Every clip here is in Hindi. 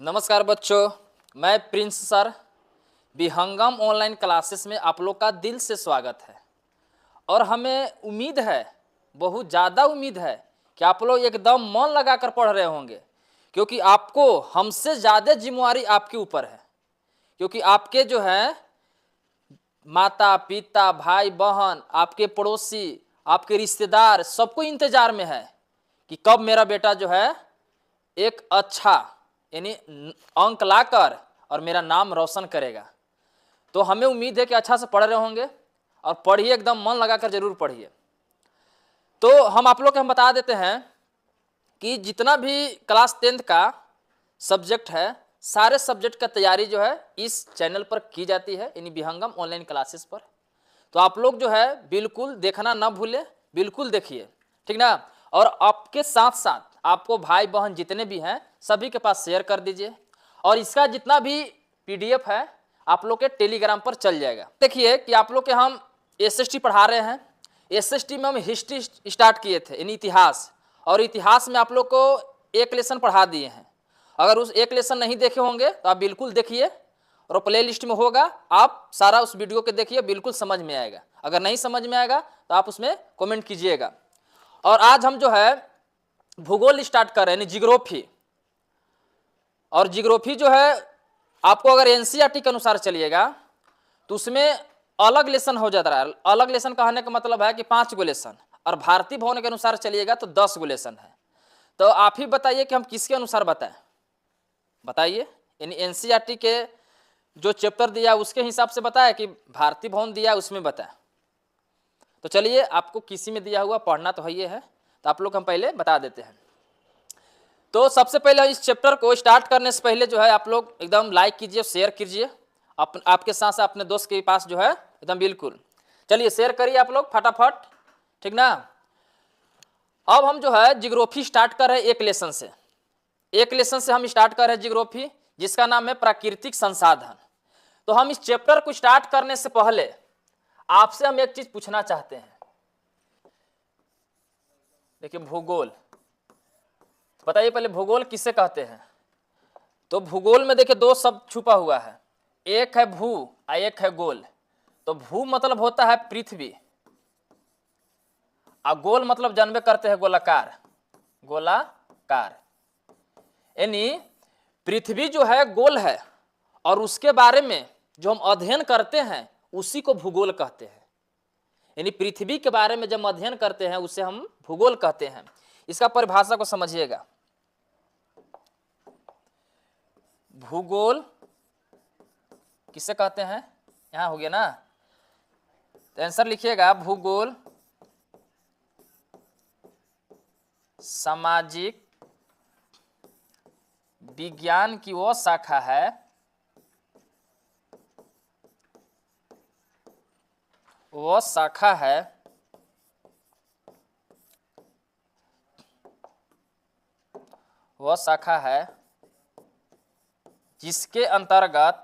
नमस्कार बच्चों, मैं प्रिंस सर विहंगम ऑनलाइन क्लासेस में आप लोग का दिल से स्वागत है। और हमें उम्मीद है, बहुत ज़्यादा उम्मीद है कि आप लोग एकदम मन लगाकर पढ़ रहे होंगे, क्योंकि आपको हमसे ज़्यादा जिम्मेवारी आपके ऊपर है। क्योंकि आपके जो है माता पिता, भाई बहन, आपके पड़ोसी, आपके रिश्तेदार सबको इंतजार में है कि कब मेरा बेटा जो है एक अच्छा यानी अंक लाकर और मेरा नाम रोशन करेगा। तो हमें उम्मीद है कि अच्छा से पढ़ रहे होंगे और पढ़िए, एकदम मन लगाकर जरूर पढ़िए। तो हम आप लोग को बता देते हैं कि जितना भी क्लास 10th का सब्जेक्ट है, सारे सब्जेक्ट का तैयारी जो है इस चैनल पर की जाती है, यानी विहंगम ऑनलाइन क्लासेस पर। तो आप लोग जो है बिल्कुल देखना ना भूले, बिल्कुल देखिए, ठीक ना। और आपके साथ साथ आपको भाई बहन जितने भी हैं सभी के पास शेयर कर दीजिए। और इसका जितना भी PDF है आप लोग के टेलीग्राम पर चल जाएगा। देखिए कि आप लोग के हम SST पढ़ा रहे हैं। SST में हम हिस्ट्री स्टार्ट किए थे, यानी इतिहास। और इतिहास में आप लोग को एक लेसन पढ़ा दिए हैं। अगर उस एक लेसन नहीं देखे होंगे तो आप बिल्कुल देखिए, और प्ले लिस्ट में होगा, आप सारा उस वीडियो के देखिए, बिल्कुल समझ में आएगा। अगर नहीं समझ में आएगा तो आप उसमें कमेंट कीजिएगा। और आज हम जो है भूगोल स्टार्ट कर रहे हैं, जियोग्राफी। और जियोग्राफी जो है आपको अगर NCERT के अनुसार चलिएगा तो उसमें अलग लेसन हो जाता है। अलग लेसन कहने का मतलब है कि 5 गो लेसन, और भारतीय भवन के अनुसार चलिएगा तो 10 गो लेसन है। तो आप ही बताइए कि हम किसके अनुसार बताएं, बताइए। यानी NCERT के जो चैप्टर दिया उसके हिसाब से बताया कि भारतीय भवन दिया उसमें बताएं। तो चलिए, आपको किसी में दिया हुआ पढ़ना तो है, तो आप लोग हम पहले बता देते हैं। तो सबसे पहले इस चैप्टर को स्टार्ट करने से पहले जो है आप लोग एकदम लाइक कीजिए, शेयर कीजिए आपके साथ साथ अपने दोस्त के पास जो है एकदम बिल्कुल। चलिए शेयर करिए आप लोग फटाफट, ठीक ना। अब हम जो है जियोग्राफी स्टार्ट कर रहे हैं एक लेसन से। एक लेसन से हम स्टार्ट कर रहे हैं जियोग्राफी, जिसका नाम है प्राकृतिक संसाधन। तो हम इस चैप्टर को स्टार्ट करने से पहले आपसे हम एक चीज पूछना चाहते हैं। देखिए भूगोल, बताइए पहले भूगोल किसे कहते हैं। तो भूगोल में देखिए 2 शब्द छुपा हुआ है, एक है भू और एक है गोल। तो भू मतलब होता है पृथ्वी, और गोल मतलब जानबे करते हैं गोलाकार, गोलाकार। यानी पृथ्वी जो है गोल है, और उसके बारे में जो हम अध्ययन करते हैं उसी को भूगोल कहते हैं। यानी पृथ्वी के बारे में जब अध्ययन करते हैं उसे हम भूगोल कहते हैं। इसका परिभाषा को समझिएगा। भूगोल किसे कहते हैं, यहां हो गया ना, तो आंसर लिखिएगा। भूगोल सामाजिक विज्ञान की वो शाखा है वह शाखा है जिसके अंतर्गत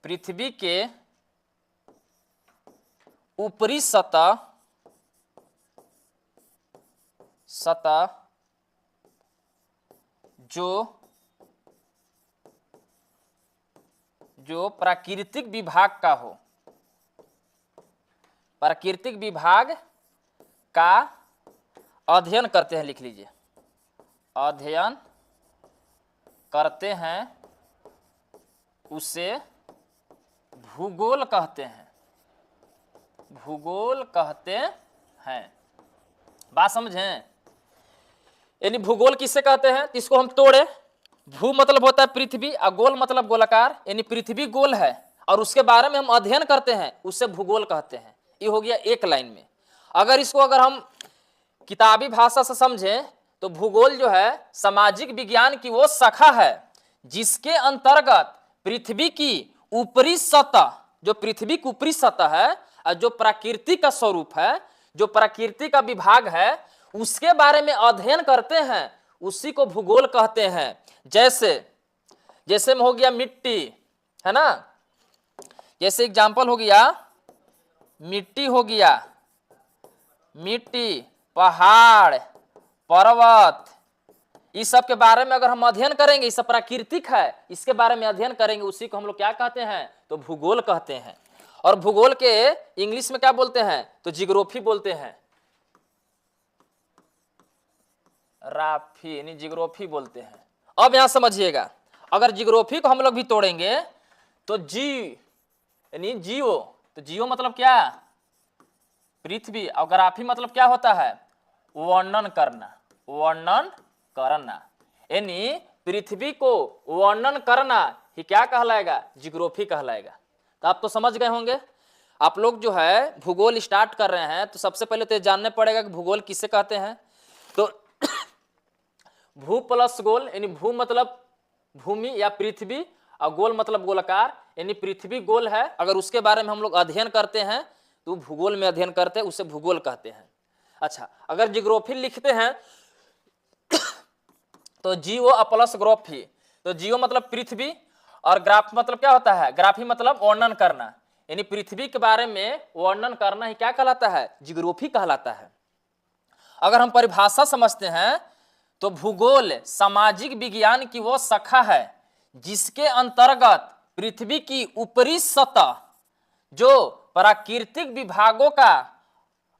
पृथ्वी के ऊपरी सतह जो प्राकृतिक विभाग का हो, प्राकृतिक विभाग का अध्ययन करते हैं। लिख लीजिए, अध्ययन करते हैं उसे भूगोल कहते हैं, भूगोल कहते हैं। बात समझें। यानी भूगोल किसे कहते हैं, इसको हम तोड़े। भू मतलब होता है पृथ्वी, और गोल मतलब गोलाकार। यानी पृथ्वी गोल है और उसके बारे में हम अध्ययन करते हैं, उससे भूगोल कहते हैं। ये हो गया एक लाइन में। अगर हम किताबी भाषा से समझें तो भूगोल जो है सामाजिक विज्ञान की वो शाखा है जिसके अंतर्गत पृथ्वी की ऊपरी सतह, जो पृथ्वी की ऊपरी सतह है, और जो प्रकृति का स्वरूप है, जो प्रकृति का विभाग है, उसके बारे में अध्ययन करते हैं, उसी को भूगोल कहते हैं। जैसे में हो गया मिट्टी, है ना। जैसे एग्जाम्पल हो गया मिट्टी हो गया, मिट्टी, पहाड़, पर्वत, इस सब के बारे में अगर हम अध्ययन करेंगे, इस सब प्राकृतिक है, इसके बारे में अध्ययन करेंगे, उसी को हम लोग क्या कहते हैं, तो भूगोल कहते हैं। और भूगोल के इंग्लिश में क्या बोलते हैं, तो जियोग्राफी बोलते हैं, राफी यानी जियोग्राफी बोलते हैं। अब यहां समझिएगा, अगर जियोग्राफी को हम लोग भी तोड़ेंगे तो जी यानी जियो, तो जियो मतलब क्या, पृथ्वी, और ग्राफी मतलब क्या होता है, वर्णन करना, वर्णन करना, यानी पृथ्वी को वर्णन करना ही क्या कहलाएगा, जियोग्राफी कहलाएगा। तो आप तो समझ गए होंगे। आप लोग जो है भूगोल स्टार्ट कर रहे हैं तो सबसे पहले तो ये जानने पड़ेगा कि भूगोल किसे कहते हैं। तो भू प्लस गोल, यानी भू मतलब भूमि या पृथ्वी, और गोल मतलब गोलाकार, यानी पृथ्वी गोल है, अगर उसके बारे में हम लोग अध्ययन करते हैं तो भूगोल में अध्ययन करते हैं, उसे भूगोल कहते हैं। अच्छा, अगर जियोग्राफी लिखते हैं तो जियो प्लस ग्राफी, तो जियो मतलब पृथ्वी और ग्राफ मतलब क्या होता है, ग्राफी मतलब वर्णन करना, यानी पृथ्वी के बारे में वर्णन करना ही क्या कहलाता है, जियोग्राफी कहलाता है। अगर हम परिभाषा समझते हैं तो भूगोल सामाजिक विज्ञान की वो शाखा है जिसके अंतर्गत पृथ्वी की ऊपरी सतह जो प्राकृतिक विभागों का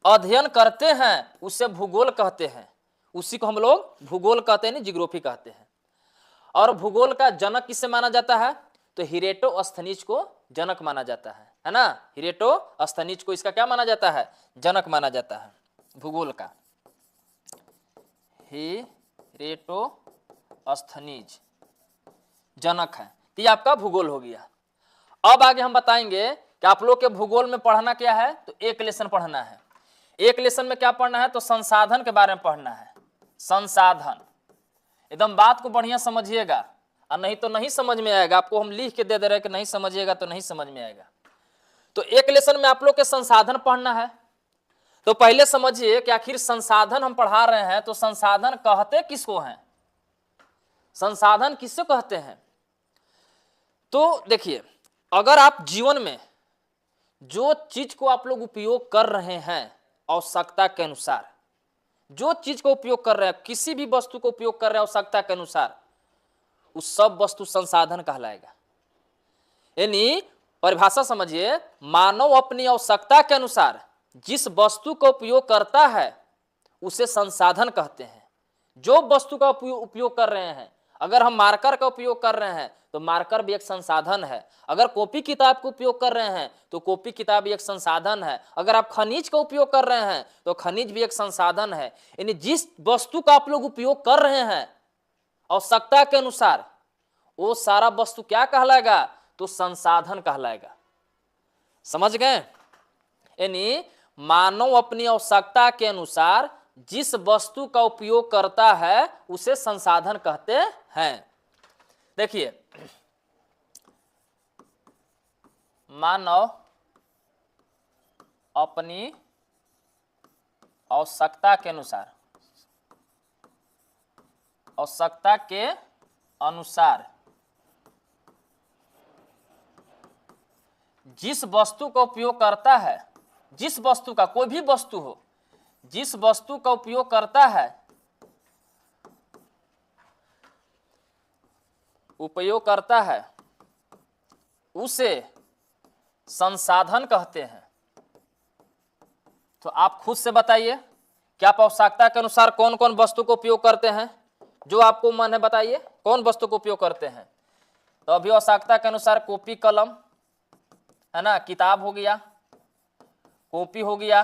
अध्ययन करते हैं उसे भूगोल कहते हैं, उसी को हम लोग भूगोल कहते हैं, जियोग्राफी कहते हैं। और भूगोल का जनक किसे माना जाता है, तो हिरेटोस्थनीज को जनक माना जाता है ना, हिरेटोस्थनीज को इसका क्या माना जाता है, जनक माना जाता है भूगोल का, हिरेटोस्थनीज जनक है। तो ये आपका भूगोल हो गया। अब आगे हम बताएंगे कि आप लोग के भूगोल में पढ़ना क्या है, तो एक लेसन पढ़ना है। एक लेसन में क्या पढ़ना है, तो संसाधन के बारे में पढ़ना है, संसाधन। एकदम बात को बढ़िया समझिएगा, और नहीं तो नहीं समझ में आएगा। आपको हम लिख के दे रहे हैं कि नहीं समझिएगा तो नहीं समझ में आएगा। तो एक लेसन में आप लोग के संसाधन पढ़ना है। तो पहले समझिए कि आखिर संसाधन हम पढ़ा रहे हैं तो संसाधन कहते किसको हैं, संसाधन किससे कहते हैं। तो देखिए, अगर आप जीवन में जो चीज को आप लोग उपयोग कर रहे हैं आवश्यकता के अनुसार, जो चीज को उपयोग कर रहे हैं, किसी भी वस्तु को उपयोग कर रहे हैं आवश्यकता के अनुसार, उस सब वस्तु संसाधन कहलाएगा। यानी परिभाषा समझिए, मानव अपनी आवश्यकता के अनुसार जिस वस्तु का उपयोग करता है उसे संसाधन कहते हैं। जो वस्तु का उपयोग कर रहे हैं, अगर हम मार्कर का उपयोग कर रहे हैं तो मार्कर भी एक संसाधन है, अगर कॉपी किताब का उपयोग कर रहे हैं तो कॉपी किताब भी एक संसाधन है, अगर आप खनिज का उपयोग कर रहे हैं तो खनिज भी एक संसाधन है। यानी जिस वस्तु का आप लोग उपयोग कर रहे हैं आवश्यकता के अनुसार, वो सारा वस्तु क्या कहलाएगा, तो संसाधन कहलाएगा। समझ गए। यानी मानव अपनी आवश्यकता के अनुसार जिस वस्तु का उपयोग करता है उसे संसाधन कहते हैं। देखिए, मानव अपनी आवश्यकता के अनुसार, आवश्यकता के अनुसार जिस वस्तु का उपयोग करता है, जिस वस्तु का, कोई भी वस्तु हो, जिस वस्तु का उपयोग करता है, उपयोग करता है, उसे संसाधन कहते हैं। तो आप खुद से बताइए कि आप आवश्यकता के अनुसार कौन कौन वस्तु को उपयोग करते हैं, जो आपको मन है बताइए कौन वस्तु को उपयोग करते हैं। तो अभी आवश्यकता के अनुसार कॉपी कलम है ना, किताब हो गया, कॉपी हो गया।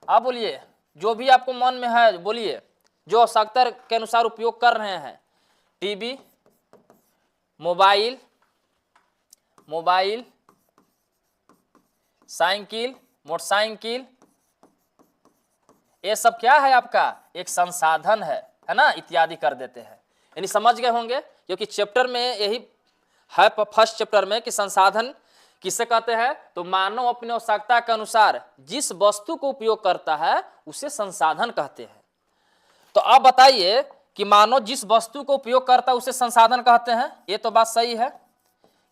आप बोलिए जो भी आपको मन में है बोलिए, जो आवश्यकता के अनुसार उपयोग कर रहे हैं। टीवी, मोबाइल, साइकिल, मोटरसाइकिल, ये सब क्या है आपका, एक संसाधन है ना, इत्यादि कर देते हैं। यानी समझ गए होंगे, क्योंकि चैप्टर में यही है, फर्स्ट चैप्टर में, कि संसाधन किसे कहते हैं, तो मानव अपनी आवश्यकता के अनुसार जिस वस्तु को उपयोग करता है उसे संसाधन कहते हैं। तो अब बताइए कि मानव जिस वस्तु को उपयोग करता है उसे संसाधन कहते हैं, ये तो बात सही है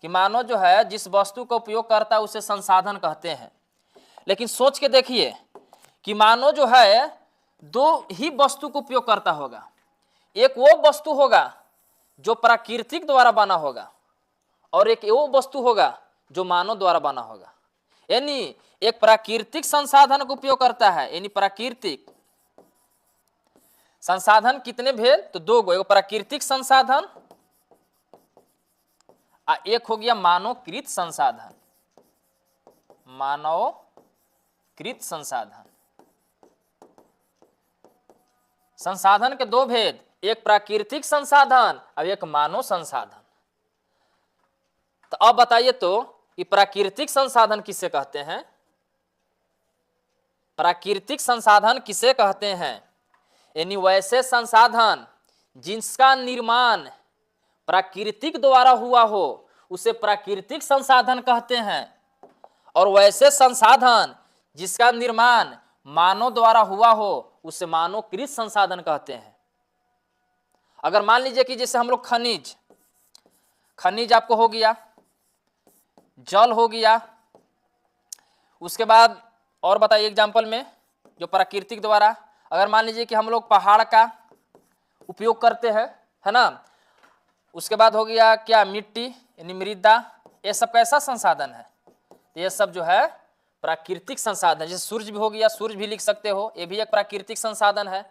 कि मानव जो है जिस वस्तु का उपयोग करता है उसे संसाधन कहते हैं। लेकिन सोच के देखिए कि मानो जो है दो ही वस्तु को उपयोग करता होगा। एक वो वस्तु होगा जो प्राकृतिक द्वारा बना होगा और एक वो वस्तु होगा जो मानव द्वारा बना होगा। यानी एक प्राकृतिक संसाधन का उपयोग करता है, यानी प्राकृतिक संसाधन कितने भेल तो दो गो, एक प्राकृतिक संसाधन और एक हो गया मानवकृत संसाधन। मानवकृत संसाधन, संसाधन के दो भेद, एक प्राकृतिक संसाधन और एक मानव संसाधन। तो अब बताइए तो ये प्राकृतिक संसाधन किसे कहते हैं? प्राकृतिक संसाधन किसे कहते हैं? यानी वैसे संसाधन जिसका निर्माण प्राकृतिक द्वारा हुआ हो उसे प्राकृतिक संसाधन कहते हैं, और वैसे संसाधन जिसका निर्माण मानव द्वारा हुआ हो उसे मानवकृत संसाधन कहते हैं। अगर मान लीजिए कि जैसे हम लोग खनिज आपको हो गया, जल हो गया, उसके बाद और बताइए एग्जाम्पल में जो प्राकृतिक द्वारा, अगर मान लीजिए कि हम लोग पहाड़ का उपयोग करते हैं, है ना, उसके बाद हो गया क्या मिट्टी यानी मृदा, ये सब कैसा संसाधन है? ये सब जो है प्राकृतिक संसाधन। जैसे सूर्य भी हो गया, सूर्य भी लिख सकते हो, ये भी एक प्राकृतिक संसाधन है।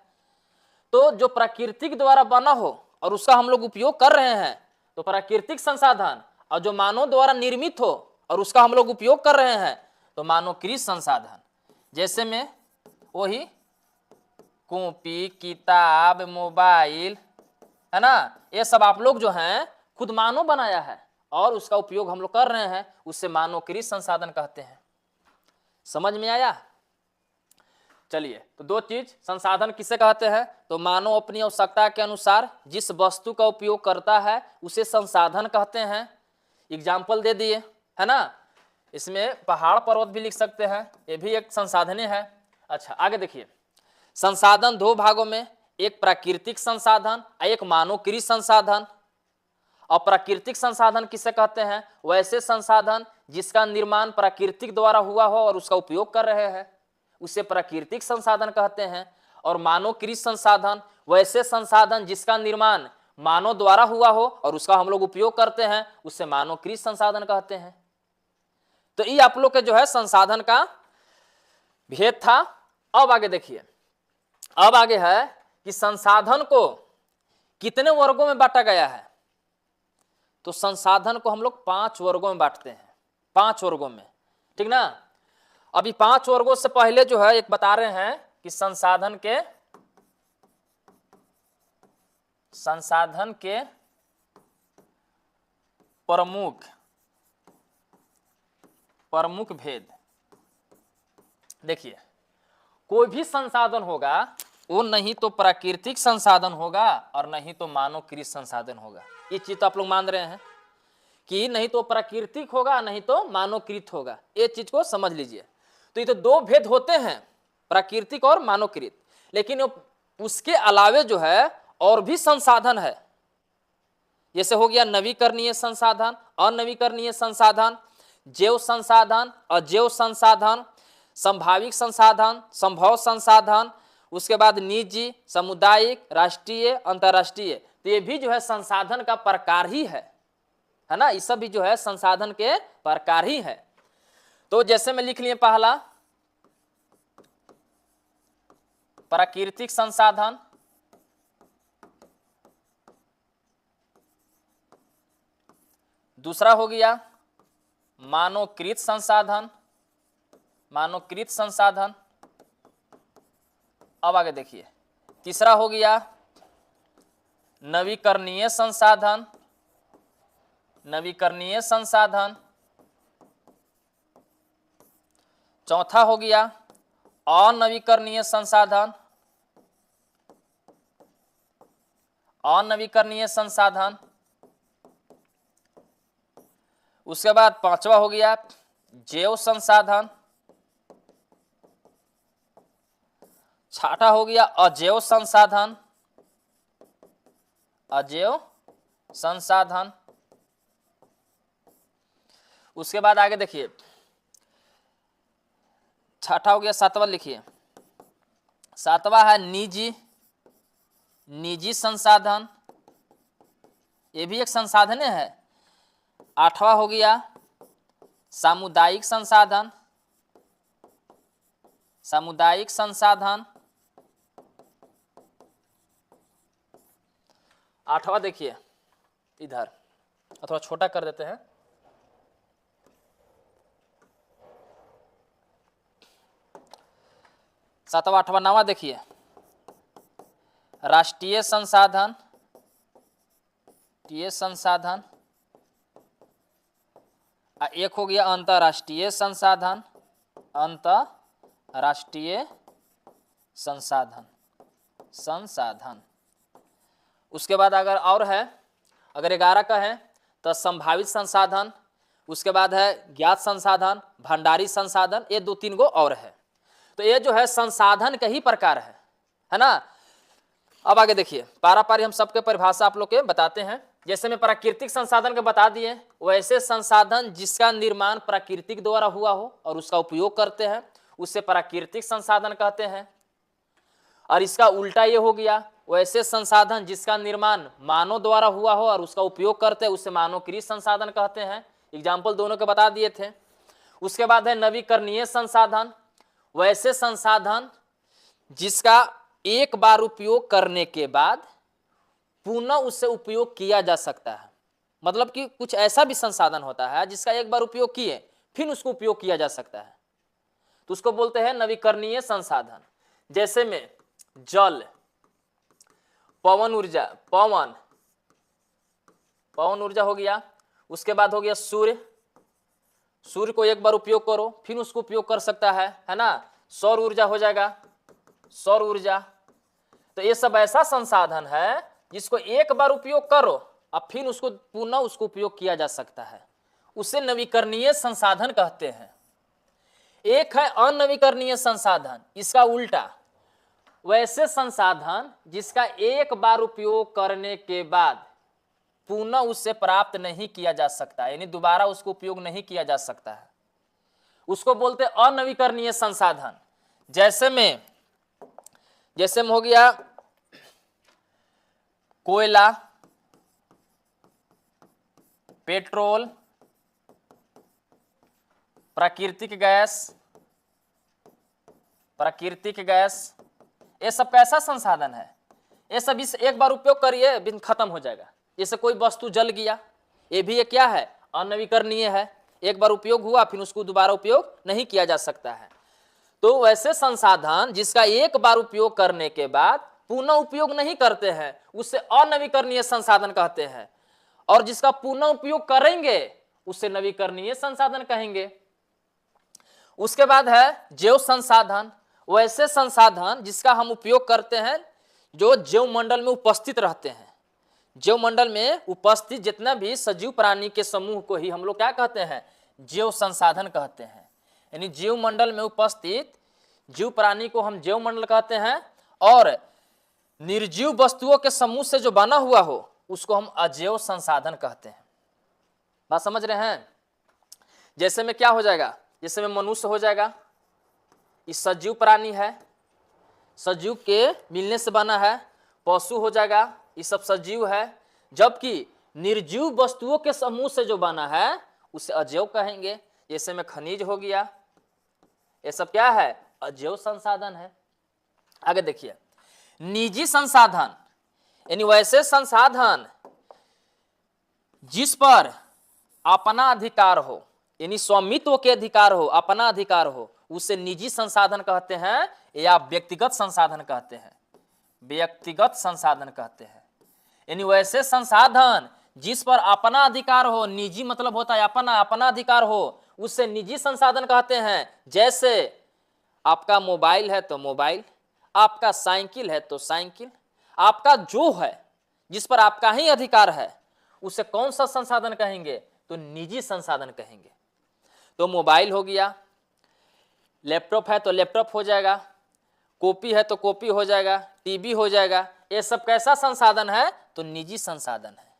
तो जो प्राकृतिक द्वारा बना हो और उसका हम लोग उपयोग कर रहे हैं तो प्राकृतिक संसाधन, और जो मानव द्वारा निर्मित हो और उसका हम लोग उपयोग कर रहे हैं तो मानवकृत संसाधन। जैसे में वही कॉपी, किताब, मोबाइल, है ना, ये सब आप लोग जो हैं खुद मानव बनाया है और उसका उपयोग हम लोग कर रहे हैं, उससे मानवकृत संसाधन कहते हैं। समझ में आया? चलिए, तो दो चीज संसाधन किसे कहते हैं? तो मानव अपनी आवश्यकता के अनुसार जिस वस्तु का उपयोग करता है उसे संसाधन कहते हैं। एग्जाम्पल दे दिए, है ना, इसमें पहाड़ पर्वत भी लिख सकते हैं, ये भी एक संसाधन है। अच्छा, आगे देखिए, संसाधन दो भागों में, एक प्राकृतिक संसाधन और एक मानवकृत संसाधन। और प्राकृतिक संसाधन किसे कहते हैं? वैसे संसाधन जिसका निर्माण प्राकृतिक द्वारा हुआ हो और उसका उपयोग कर रहे हैं उसे प्राकृतिक संसाधन कहते हैं। और मानवकृत संसाधन वैसे संसाधन जिसका निर्माण मानव द्वारा हुआ हो और उसका हम लोग उपयोग करते हैं उससे मानवकृत संसाधन कहते हैं। तो ये आप लोग के जो है संसाधन का भेद था। अब आगे देखिए, अब आगे है कि संसाधन को कितने वर्गों में बांटा गया है? तो संसाधन को हम लोग 5 वर्गों में बांटते हैं, 5 वर्गों में, ठीक ना। अभी 5 वर्गों से पहले जो है एक बता रहे हैं कि संसाधन के प्रमुख भेद। देखिए, कोई भी संसाधन होगा वो नहीं तो प्राकृतिक संसाधन होगा और नहीं तो मानवकृत संसाधन होगा। ये चीज तो आप लोग मान रहे हैं कि नहीं तो प्राकृतिक होगा नहीं तो मानवकृत होगा, ये चीज को समझ लीजिए। तो ये तो दो भेद होते हैं, प्राकृतिक और मानवकृत, लेकिन उसके अलावे जो है और भी संसाधन है। जैसे हो गया नवीकरणीय संसाधन, अनवीकरणीय संसाधन, जैव संसाधन, अजैव संसाधन, संभाविक संसाधन, संभव संसाधन, उसके बाद निजी, सामुदायिक, राष्ट्रीय, अंतर्राष्ट्रीय। तो ये भी जो है संसाधन का प्रकार ही है ना, ये सब भी जो है संसाधन के प्रकार ही है। तो जैसे में लिख लिए पहला प्राकृतिक संसाधन, दूसरा हो गया मानवकृत संसाधन, मानवकृत संसाधन। अब आगे देखिए, तीसरा हो गया नवीकरणीय संसाधन, नवीकरणीय संसाधन। चौथा हो गया अनवीकरणीय संसाधन, अनवीकरणीय संसाधन। उसके बाद पांचवा हो गया जैव संसाधन, छठा हो गया अजैव संसाधन, अजैव संसाधन। उसके बाद आगे देखिए छठा हो गया, सातवां लिखिए। सातवां है निजी संसाधन, ये भी एक संसाधन है। आठवां हो गया सामुदायिक संसाधन, सामुदायिक संसाधन। आठवां देखिए इधर, थोड़ा छोटा कर देते हैं। सातवां आठवां नवां देखिए, राष्ट्रीय संसाधन, राष्ट्रीय संसाधन। एक हो गया अंतर्राष्ट्रीय संसाधन, अंतर्राष्ट्रीय संसाधन, संसाधन। उसके बाद अगर और है, अगर 11 का है तो संभावित संसाधन, उसके बाद है ज्ञात संसाधन, भंडारी संसाधन, ये 2-3 गो और है। तो ये जो है संसाधन का ही प्रकार है ना। अब आगे देखिए, पारा पारी हम सबके परिभाषा आप लोग के बताते हैं। जैसे में प्राकृतिक संसाधन के बता दिए, वैसे संसाधन जिसका निर्माण प्राकृतिक द्वारा हुआ हो और उसका उपयोग करते हैं, उससे प्राकृतिक संसाधन कहते हैं। और इसका उल्टा ये हो गया, वैसे संसाधन जिसका निर्माण मानव द्वारा हुआ हो और उसका उपयोग करते हैं, उससे मानवकृत संसाधन कहते हैं। एग्जाम्पल दोनों के बता दिए थे। उसके बाद है नवीकरणीय संसाधन, वैसे संसाधन जिसका एक बार उपयोग करने के बाद पुनः उससे उपयोग किया जा सकता है। मतलब कि कुछ ऐसा भी संसाधन होता है जिसका एक बार उपयोग किए फिर उसको उपयोग किया जा सकता है, तो उसको बोलते हैं नवीकरणीय संसाधन। जैसे में जल, पवन ऊर्जा, पवन ऊर्जा हो गया। उसके बाद हो गया सूर्य, सूर्य को एक बार उपयोग करो फिर उसको उपयोग कर सकता है ना। सौर ऊर्जा हो जाएगा, सौर ऊर्जा। तो ये सब ऐसा संसाधन है जिसको एक बार उपयोग करो अब फिर उसको पुनः उसको उपयोग किया जा सकता है, उसे नवीकरणीय संसाधन कहते हैं। एक है अनवीकरणीय संसाधन, इसका उल्टा, वैसे संसाधन जिसका एक बार उपयोग करने के बाद पुनः उससे प्राप्त नहीं किया जा सकता, यानी दोबारा उसको उपयोग नहीं किया जा सकता है, उसको बोलते हैं अनवीकरणीय संसाधन। जैसे में हो गया कोयला, पेट्रोल, प्राकृतिक गैस, ये सब कैसा संसाधन है? ये सब इस एक बार उपयोग करिए बिन खत्म हो जाएगा। जैसे कोई वस्तु जल गया, ये भी एक क्या है? अनवीकरणीय है, एक बार उपयोग हुआ फिर उसको दोबारा उपयोग नहीं किया जा सकता है। तो वैसे संसाधन जिसका एक बार उपयोग करने के बाद पुनः उपयोग नहीं करते हैं, उससे अनवीकरणीय संसाधन कहते हैं। और जिसका पुनः उपयोग करेंगे उससे नवीकरणीय संसाधन कहेंगे। उसके बाद है जैव संसाधन, वैसे संसाधन जिसका हम उपयोग करते हैं जो जैव मंडल में उपस्थित रहते हैं। जैव मंडल में उपस्थित जितना भी सजीव प्राणी के समूह को ही हम लोग क्या कहते हैं? जैव संसाधन कहते हैं। यानी जीव मंडल में उपस्थित जीव प्राणी को हम जैव मंडल कहते हैं, और निर्जीव वस्तुओं के समूह से जो बना हुआ हो उसको हम अजैव संसाधन कहते हैं। बात समझ रहे हैं? जैसे में क्या हो जाएगा? जैसे में मनुष्य हो जाएगा, इस सजीव प्राणी है, सजीव के मिलने से बना है। पशु हो जाएगा, ये सब सजीव है। जबकि निर्जीव वस्तुओं के समूह से जो बना है उसे अजैव कहेंगे। जैसे में खनिज हो गया, ये सब क्या है? अजैव संसाधन है। आगे देखिए, निजी संसाधन, यानी वैसे संसाधन जिस पर अपना अधिकार हो, यानी स्वामित्व के अधिकार हो, अपना अधिकार हो, उसे निजी संसाधन कहते हैं या व्यक्तिगत संसाधन कहते हैं। व्यक्तिगत संसाधन कहते हैं। यानी वैसे संसाधन जिस पर अपना अधिकार हो, निजी मतलब होता है अपना अधिकार हो, उससे निजी संसाधन कहते हैं। जैसे आपका मोबाइल है तो मोबाइल, आपका साइकिल है तो साइकिल, आपका जो है जिस पर आपका ही अधिकार है उसे कौन सा संसाधन कहेंगे? तो निजी संसाधन कहेंगे। तो मोबाइल हो गया, लैपटॉप है तो लैपटॉप हो जाएगा, कॉपी है तो कॉपी हो जाएगा, टीवी हो जाएगा। ये सब कैसा संसाधन है? तो निजी संसाधन है।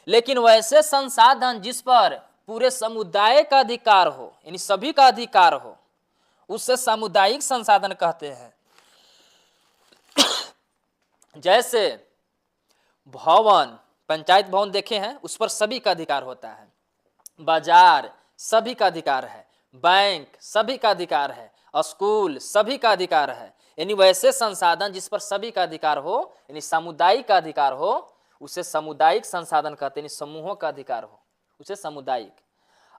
लेकिन वैसे संसाधन जिस पर पूरे समुदाय का अधिकार हो, यानी सभी का अधिकार हो, उसे सामुदायिक संसाधन कहते हैं। जैसे भवन, पंचायत भवन देखे हैं, उस पर सभी का अधिकार होता है। बाजार सभी का अधिकार है, बैंक सभी का अधिकार है, स्कूल सभी का अधिकार है। यानी वैसे संसाधन जिस पर सभी का अधिकार हो, यानी सामुदायिक का अधिकार हो, उसे सामुदायिक संसाधन कहते हैं। समूहों का अधिकार हो उसे सामुदायिक,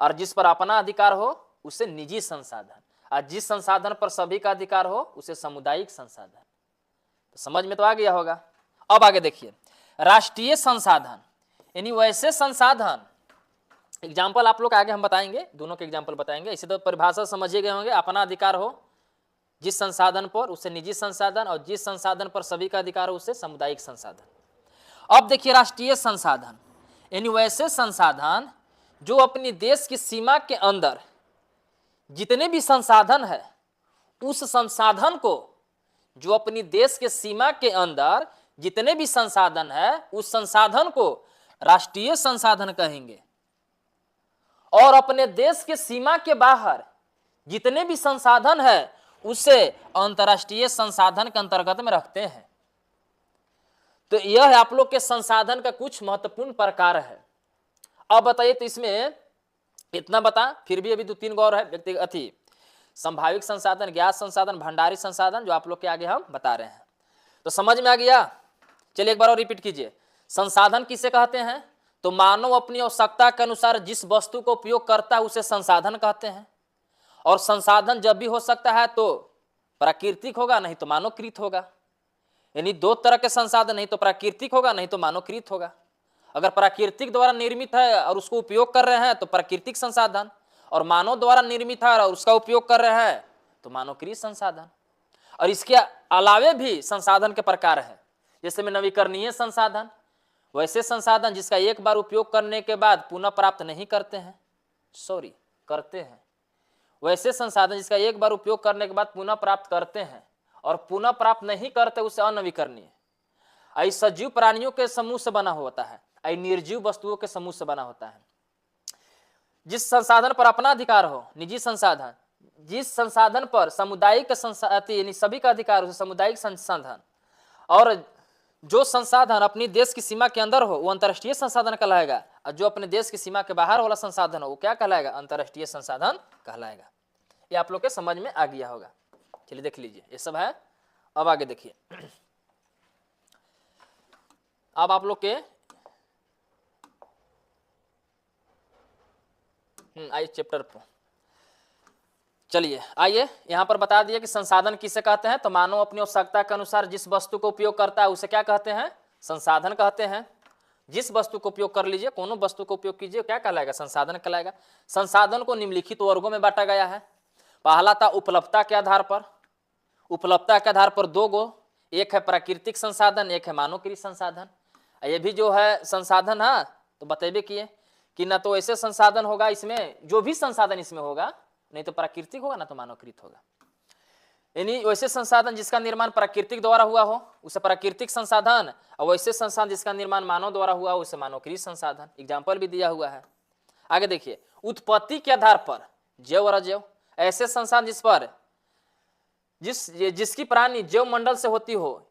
और जिस पर अपना अधिकार हो उसे निजी संसाधन, और जिस संसाधन पर सभी का अधिकार हो उसे सामुदायिक संसाधन। तो समझ में तो आ गया होगा। अब आगे देखिए, राष्ट्रीय संसाधन यानी वैसे संसाधन, एग्जाम्पल आप लोग आगे हम बताएंगे, दोनों के एग्जाम्पल बताएंगे। इसे तो परिभाषा समझिए गए होंगे, अपना अधिकार हो जिस संसाधन पर उसे निजी संसाधन, और जिस संसाधन पर सभी का अधिकार हो उसे सामुदायिक संसाधन। अब देखिए, राष्ट्रीय संसाधन यानी वैसे संसाधन जो अपनी देश की सीमा के अंदर जितने भी संसाधन है, उस संसाधन को, जो अपनी देश के सीमा के अंदर जितने भी संसाधन है, उस संसाधन को राष्ट्रीय संसाधन कहेंगे। और अपने देश के सीमा के बाहर जितने भी संसाधन है, उसे अंतर्राष्ट्रीय संसाधन के अंतर्गत में रखते हैं। तो यह आप लोग के संसाधन का कुछ महत्वपूर्ण प्रकार है। अब बताइए, तो इसमें इतना बता, फिर भी अभी 2-3 और है व्यक्तिगत संभाविक संसाधन, ज्ञात संसाधन, भंडारी संसाधन, जो आप लोग के आगे हम बता रहे हैं। तो समझ में आ गया? चलिए एक बार और रिपीट कीजिए। संसाधन किसे कहते हैं? तो मानव अपनी आवश्यकता के अनुसार जिस वस्तु को उपयोग करता है उसे संसाधन कहते हैं। और संसाधन जब भी हो सकता है तो प्राकृतिक होगा, नहीं तो मानवकृत होगा। यानी 2 तरह के संसाधन, नहीं तो प्राकृतिक होगा, नहीं तो मानवकृत होगा। अगर प्राकृतिक द्वारा निर्मित है और उसको उपयोग कर रहे हैं तो प्राकृतिक संसाधन, और मानव द्वारा निर्मित है और उसका उपयोग कर रहे हैं तो मानवकृत संसाधन। और इसके अलावे भी संसाधन के प्रकार हैं, जैसे में नवीकरणीय संसाधन, वैसे संसाधन जिसका एक बार उपयोग करने के बाद पुनः प्राप्त नहीं करते हैं, करते हैं। वैसे संसाधन जिसका एक बार उपयोग करने के बाद पुनः प्राप्त करते हैं, और पुनः प्राप्त नहीं करते उसे अनवीकरणीय। आई सजीव प्राणियों के समूह से बना होता है, आई निर्जीव वस्तुओं के समूह से बना होता है। जिस संसाधन पर अपना अधिकार हो, निजी संसाधन, जिस संसाधन पर सामुदायिक यानी सभी का अधिकार हो, सामुदायिक संसाधन। और जो संसाधन अपनी देश की सीमा के अंदर हो वो अंतर्राष्ट्रीय संसाधन कहलाएगा, और जो अपने देश की सीमा के बाहर वाला संसाधन हो वो क्या कहलाएगा? अंतर्राष्ट्रीय संसाधन कहलाएगा। ये आप लोग के समझ में आ गया होगा। चलिए देख लीजिए, ये सब है। अब आगे देखिए, अब आप लोग के आइए चैप्टर पर चलिए। आइए यहाँ पर बता दिए कि संसाधन किसे कहते हैं। तो मानव अपनी आवश्यकता के अनुसार जिस वस्तु को उपयोग करता है उसे क्या कहते हैं? संसाधन कहते हैं। जिस वस्तु को उपयोग कर लीजिए, कोनो वस्तु को उपयोग कीजिए, क्या कहलाएगा? संसाधन कहलाएगा। संसाधन को निम्नलिखित वर्गों में बांटा गया है। पहला था उपलब्धता के आधार पर। उपलब्धता के आधार पर 2 गो, एक है प्राकृतिक संसाधन, एक है मानवकृत संसाधन। ये भी जो है संसाधन है तो बतेबे किए कि ना तो ऐसे संसाधन होगा इसमें, जो भी संसाधन इसमें होगा नहीं तो प्राकृतिक होगा ना तो मानवकृत होगा। यानी वैसे संसाधन जिसका निर्माण प्राकृतिक द्वारा हुआ हो उसे प्राकृतिक संसाधन, और वैसे संसाधन जिसका निर्माण मानव द्वारा हुआ हो उसे मानवकृत संसाधन। एग्जाम्पल भी दिया हुआ है। आगे देखिए, उत्पत्ति के आधार पर जैव और अजैव, ऐसे संसाधन जिस पर जिसकी प्राणी जैव मंडल से होती हो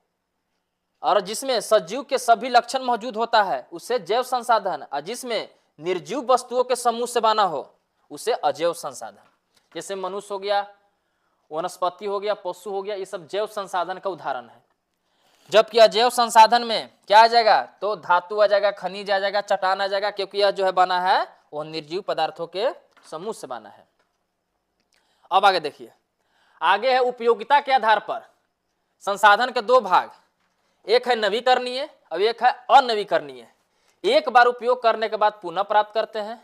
और जिसमें सजीव के सभी लक्षण मौजूद होता है उसे जैव संसाधन, और जिसमें निर्जीव वस्तुओं के समूह से बना हो उसे अजैव संसाधन। जैसे मनुष्य हो गया, वनस्पति हो गया, पशु हो गया, ये सब जैव संसाधन का उदाहरण है। जबकि अजैव संसाधन में क्या आ जाएगा? तो धातु आ जाएगा, खनिज आ जाएगा, चट्टान आ जाएगा, क्योंकि यह जो है बना है वह निर्जीव पदार्थों के समूह से बना है। अब आगे देखिए, आगे है उपयोगिता के आधार पर संसाधन के 2 भाग, एक है नवीकरणीय और एक है अनवीकरणीय। एक बार उपयोग करने के बाद पुनः प्राप्त करते हैं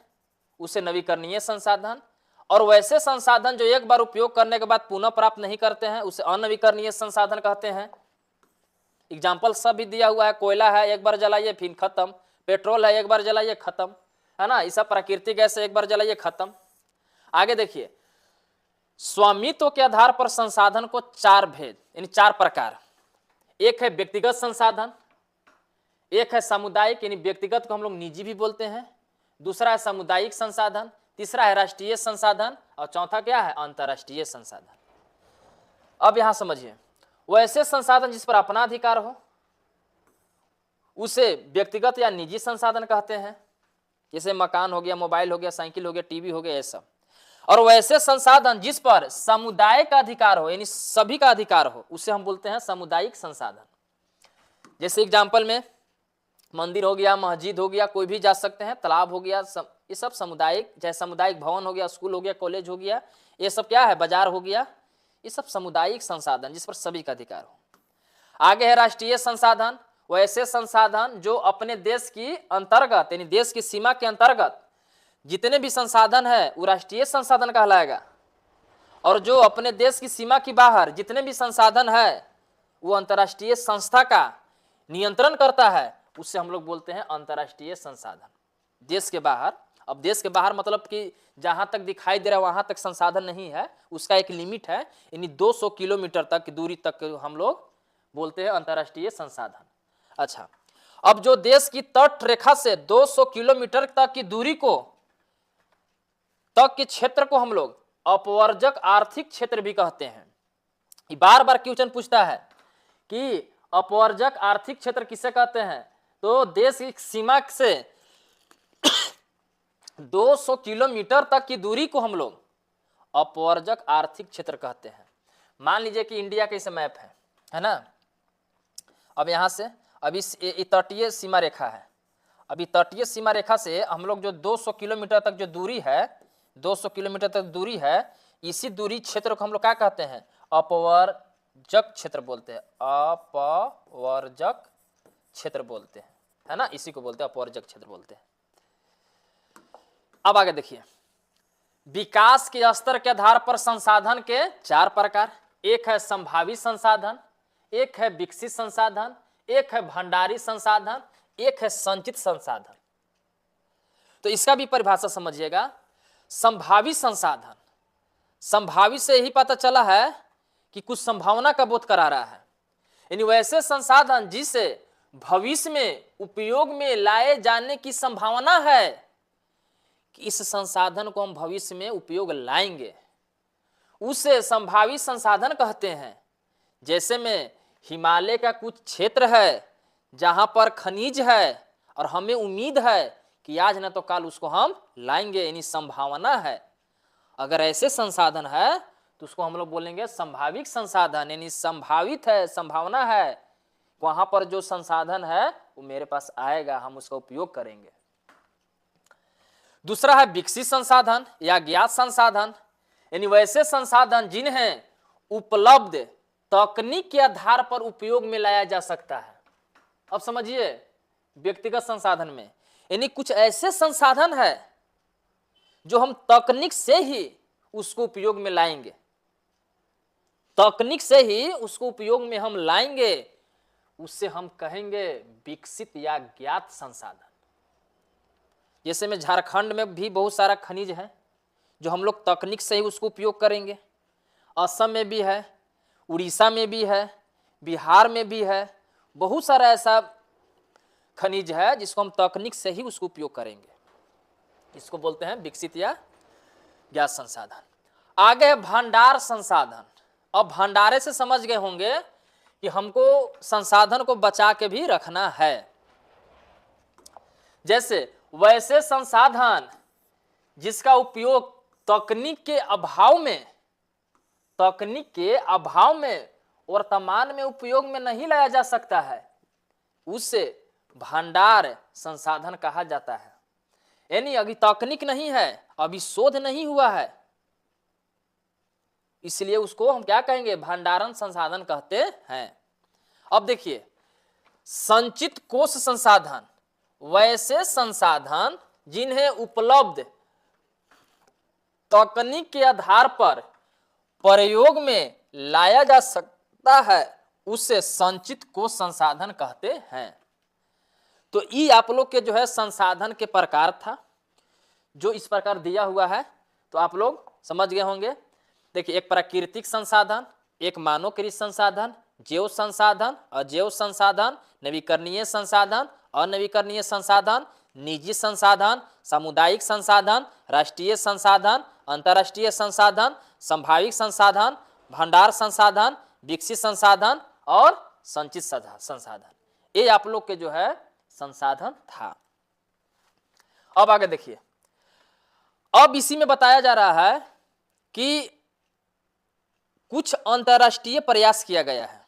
उसे नवीकरणीय संसाधन, और वैसे संसाधन जो एक बार उपयोग करने के बाद पुनः प्राप्त नहीं करते हैं उसे अनवीकरणीय संसाधन कहते हैं। एग्जाम्पल सब भी दिया हुआ है। कोयला है, एक बार जलाइए फिर खत्म। पेट्रोल है, एक बार जलाइए खत्म, है ना। ये सब प्राकृतिक गैस है, एक बार जलाइए खत्म। आगे देखिए, स्वामित्व के आधार पर संसाधन को 4 भेद यानी 4 प्रकार। एक है व्यक्तिगत संसाधन, एक है सामुदायिक यानी व्यक्तिगत को हम लोग निजी भी बोलते हैं, दूसरा है सामुदायिक संसाधन, तीसरा है राष्ट्रीय संसाधन, और चौथा क्या है? अंतर्राष्ट्रीय संसाधन। अब यहां समझिए, वैसे संसाधन जिस पर अपना अधिकार हो उसे व्यक्तिगत या निजी संसाधन कहते हैं, जैसे मकान हो गया, मोबाइल हो गया, साइकिल हो गया, टीवी हो गया, ये सब। और वैसे संसाधन जिस पर समुदाय का अधिकार हो, यानी सभी का अधिकार हो, उसे हम बोलते हैं सामुदायिक संसाधन। जैसे एग्जाम्पल में मंदिर हो गया, मस्जिद हो गया, कोई भी जा सकते हैं, तालाब हो गया, ये सब सामुदायिक, चाहे सामुदायिक भवन हो गया, स्कूल हो गया, कॉलेज हो गया, ये सब क्या है, बाजार हो गया, ये सब सामुदायिक संसाधन जिस पर सभी का अधिकार हो। आगे है राष्ट्रीय संसाधन, वैसे संसाधन जो अपने देश की अंतर्गत, यानी देश की सीमा के अंतर्गत जितने भी संसाधन है वो राष्ट्रीय संसाधन कहलाएगा। और जो अपने देश की सीमा की बाहर जितने भी संसाधन है वो अंतर्राष्ट्रीय संस्था का नियंत्रण करता है, उससे हम लोग बोलते हैं अंतर्राष्ट्रीय संसाधन। देश के बाहर, अब देश के बाहर मतलब कि जहां तक दिखाई दे रहा है वहां तक संसाधन नहीं है, उसका एक लिमिट है, यानी 200 किलोमीटर तक की दूरी तक हम लोग बोलते हैं अंतर्राष्ट्रीय संसाधन। अच्छा, अब जो देश की तट रेखा से 200 किलोमीटर तक की दूरी को, तक के क्षेत्र को हम लोग अपवर्जक आर्थिक क्षेत्र भी कहते हैं। बार बार क्वेश्चन पूछता है कि अपवर्जक आर्थिक क्षेत्र किसे कहते हैं, तो देश की सीमा से 200 किलोमीटर तक की दूरी को हम लोग अपवर्जक आर्थिक क्षेत्र कहते हैं। मान लीजिए कि इंडिया का इसे मैप है ना, अब यहां से अभी तटीय सीमा रेखा है, अभी तटीय सीमा रेखा से हम लोग जो 200 किलोमीटर तक जो दूरी है, 200 किलोमीटर तक दूरी है, इसी दूरी क्षेत्र को हम लोग क्या कहते हैं, अपवर्जक क्षेत्र बोलते हैं, अपवर्जक क्षेत्र बोलते हैं, है ना, इसी को बोलते हैं अपवर्जक क्षेत्र बोलते हैं। अब आगे देखिए, विकास के स्तर के आधार पर संसाधन के 4 प्रकार, एक है संभावित संसाधन, एक है विकसित संसाधन, एक है भंडारी संसाधन, एक है संचित संसाधन। तो इसका भी परिभाषा समझिएगा। संभावित संसाधन, संभावित से यही पता चला है कि कुछ संभावना का बोध करा रहा है, यानी वैसे संसाधन जिसे भविष्य में उपयोग में लाए जाने की संभावना है कि इस संसाधन को हम भविष्य में उपयोग लाएंगे, उसे संभावित संसाधन कहते हैं। जैसे में हिमालय का कुछ क्षेत्र है जहां पर खनिज है और हमें उम्मीद है कि आज न तो कल उसको हम लाएंगे, यानी संभावना है। अगर ऐसे संसाधन है तो उसको हम लोग बोलेंगे संभावित संसाधन, यानी संभावित है, संभावना है, वहां पर जो संसाधन है वो मेरे पास आएगा, हम उसका उपयोग करेंगे। दूसरा है विकसित संसाधन या ज्ञात संसाधन, यानी वैसे संसाधन जिन्हें उपलब्ध तकनीक के आधार पर उपयोग में लाया जा सकता है। अब समझिए, व्यक्तिगत संसाधन में यानी कुछ ऐसे संसाधन है जो हम तकनीक से ही उसको उपयोग में लाएंगे, तकनीक से ही उसको उपयोग में हम लाएंगे, उससे हम कहेंगे विकसित या ज्ञात संसाधन। जैसे में झारखंड में भी बहुत सारा खनिज है जो हम लोग तकनीक से ही उसको उपयोग करेंगे, असम में भी है, उड़ीसा में भी है, बिहार में भी है, बहुत सारा ऐसा खनिज है जिसको हम तकनीक से ही उसको उपयोग करेंगे, इसको बोलते हैं विकसित या ज्ञात संसाधन। आगे है भंडार संसाधन। अब भंडारे से समझ गए होंगे कि हमको संसाधन को बचा के भी रखना है। जैसे वैसे संसाधन जिसका उपयोग तकनीक के अभाव में वर्तमान में उपयोग में नहीं लाया जा सकता है, उससे भंडार संसाधन कहा जाता है। यानी अभी तकनीक नहीं है, अभी शोध नहीं हुआ है, इसलिए उसको हम क्या कहेंगे, भंडारण संसाधन कहते हैं। अब देखिए, संचित कोष संसाधन, वैसे संसाधन जिन्हें उपलब्ध तकनीक के आधार पर प्रयोग में लाया जा सकता है, उसे संचित कोष संसाधन कहते हैं। तो ये आप लोग के जो है संसाधन के प्रकार था, जो इस प्रकार दिया हुआ है, तो आप लोग समझ गए होंगे। देखिए, एक प्राकृतिक संसाधन, एक मानवकृत संसाधन, जैव संसाधन, अजैव संसाधन, नवीकरणीय संसाधन, अनवीकरणीय संसाधन, निजी संसाधन, सामुदायिक संसाधन, राष्ट्रीय संसाधन, अंतर्राष्ट्रीय संसाधन, संभावित संसाधन, भंडार संसाधन, विकसित संसाधन और संचित संसाधन, ये आप लोग के जो है संसाधन था। अब आगे देखिए, अब इसी में बताया जा रहा है कि कुछ अंतर्राष्ट्रीय प्रयास किया गया है।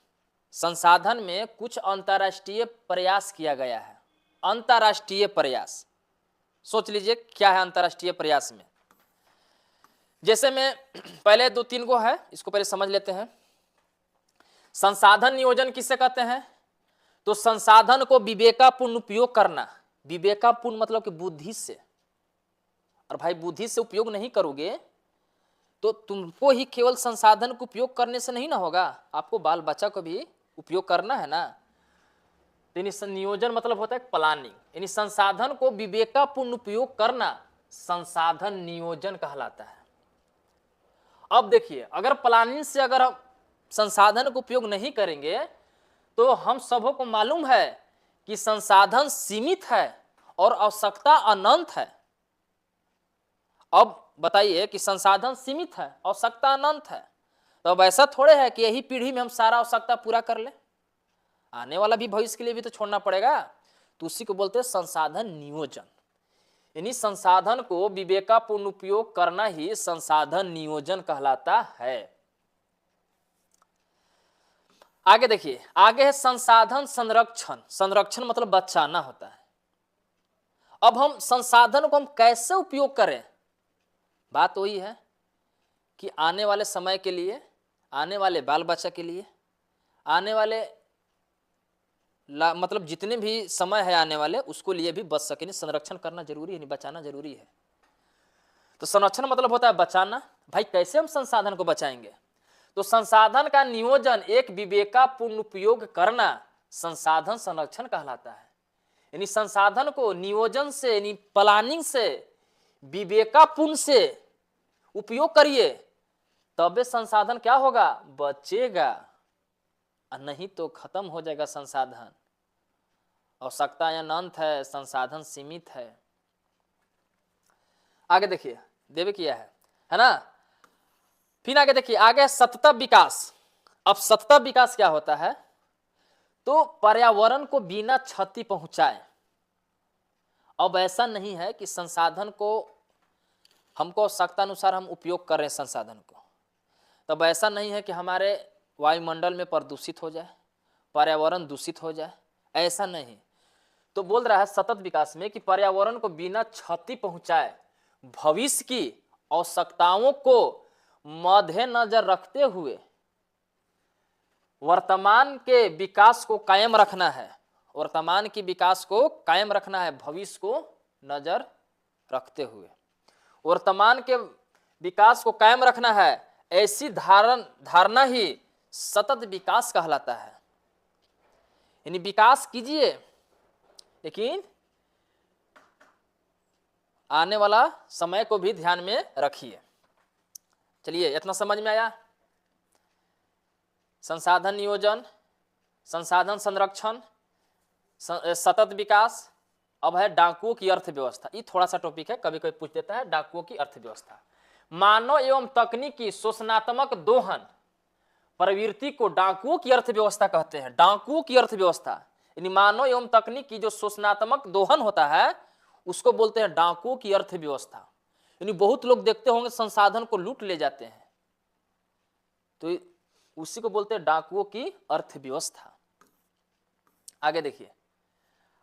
संसाधन में कुछ अंतर्राष्ट्रीय प्रयास किया गया है। अंतर्राष्ट्रीय प्रयास सोच लीजिए क्या है अंतर्राष्ट्रीय प्रयास में। जैसे में पहले 2-3 गो है, इसको पहले समझ लेते हैं। संसाधन नियोजन किसे कहते हैं? तो संसाधन को विवेकापूर्ण उपयोग करना। विवेकापूर्ण मतलब कि बुद्धि से। और भाई बुद्धि से उपयोग नहीं करोगे तो तुमको ही केवल संसाधन को उपयोग करने से नहीं ना होगा, आपको बाल बच्चा को भी उपयोग करना है ना। तो नियोजन मतलब होता है प्लानिंग, यानी संसाधन को विवेकापूर्ण उपयोग करना संसाधन नियोजन कहलाता है। अब देखिए, अगर प्लानिंग से अगर हम संसाधन को उपयोग नहीं करेंगे तो हम सबों को मालूम है कि संसाधन सीमित है और आवश्यकता अनंत है। अब बताइए कि संसाधन सीमित है, आवश्यकता अनंत है, तो अब ऐसा थोड़े है कि यही पीढ़ी में हम सारा आवश्यकता पूरा कर ले, आने वाला भी भविष्य के लिए भी तो छोड़ना पड़ेगा। तो उसी को बोलते हैं संसाधन नियोजन, यानी संसाधन को विवेकापूर्ण उपयोग करना ही संसाधन नियोजन कहलाता है। आगे देखिए, आगे है संसाधन संरक्षण। संरक्षण मतलब बचाना होता है। अब हम संसाधन को हम कैसे उपयोग करें, बात वही है कि आने वाले समय के लिए, आने वाले बाल बच्चा के लिए, आने वाले मतलब जितने भी समय है आने वाले उसको लिए भी बच सके, संरक्षण करना जरूरी है, नहीं बचाना जरूरी है। तो संरक्षण मतलब होता है बचाना। भाई कैसे हम संसाधन को बचाएंगे? तो संसाधन का नियोजन एक विवेकापूर्ण उपयोग करना संसाधन संरक्षण कहलाता है। यानी संसाधन को नियोजन से, यानी प्लानिंग से, विवेकापूर्ण से उपयोग करिए, तबे संसाधन क्या होगा? बचेगा, और नहीं तो खत्म हो जाएगा संसाधन। आवश्यकता अनंत है, संसाधन सीमित है। आगे देखिए, देवे किया है ना। फिर आगे देखिए, आगे सतत विकास। अब सतत विकास क्या होता है? तो पर्यावरण को बिना क्षति पहुंचाए। अब ऐसा नहीं है कि संसाधन को हमको आवश्यकता अनुसार हम उपयोग कर रहे हैं संसाधन को, तब ऐसा नहीं है कि हमारे वायुमंडल में प्रदूषित हो जाए, पर्यावरण दूषित हो जाए, ऐसा नहीं। तो बोल रहा है सतत विकास में कि पर्यावरण को बिना क्षति पहुंचाए भविष्य की आवश्यकताओं को मद्देनजर रखते हुए वर्तमान के विकास को कायम रखना है। वर्तमान की विकास को कायम रखना है, भविष्य को नजर रखते हुए वर्तमान के विकास को कायम रखना है। ऐसी धारणा ही सतत विकास कहलाता है। यानी विकास कीजिए, लेकिन आने वाला समय को भी ध्यान में रखिए। चलिए, इतना समझ में आया? संसाधन नियोजन, संसाधन संरक्षण, सतत विकास। अब है डाकुओं की अर्थव्यवस्था। ये थोड़ा सा टॉपिक है, कभी कभी पूछ देता है। डाकुओं की अर्थव्यवस्था, मानव एवं तकनीकी शोषणात्मक दोहन प्रवृत्ति को डाकुओं की अर्थव्यवस्था कहते हैं। डाकुओं की अर्थव्यवस्था यानी मानव एवं तकनीक की जो शोषणात्मक दोहन होता है उसको बोलते हैं डाकुओं की अर्थव्यवस्था। यानी बहुत लोग देखते होंगे संसाधन को लूट ले जाते हैं, तो उसी को बोलते हैं डाकुओं की अर्थव्यवस्था। आगे देखिए,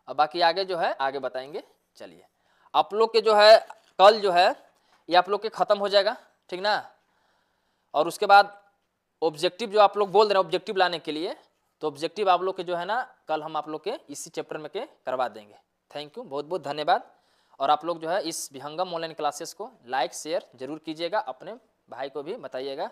अब बाकी आगे जो है आगे बताएंगे। चलिए, आप लोग के जो है कल जो है ये आप लोग के खत्म हो जाएगा, ठीक ना। और उसके बाद ऑब्जेक्टिव जो आप लोग बोल रहे हैं ऑब्जेक्टिव लाने के लिए, तो ऑब्जेक्टिव आप लोग के जो है ना कल हम आप लोग के इसी चैप्टर में के करवा देंगे। थैंक यू, बहुत बहुत धन्यवाद। और आप लोग जो है इस विहंगम ऑनलाइन क्लासेस को लाइक शेयर जरूर कीजिएगा, अपने भाई को भी बताइएगा।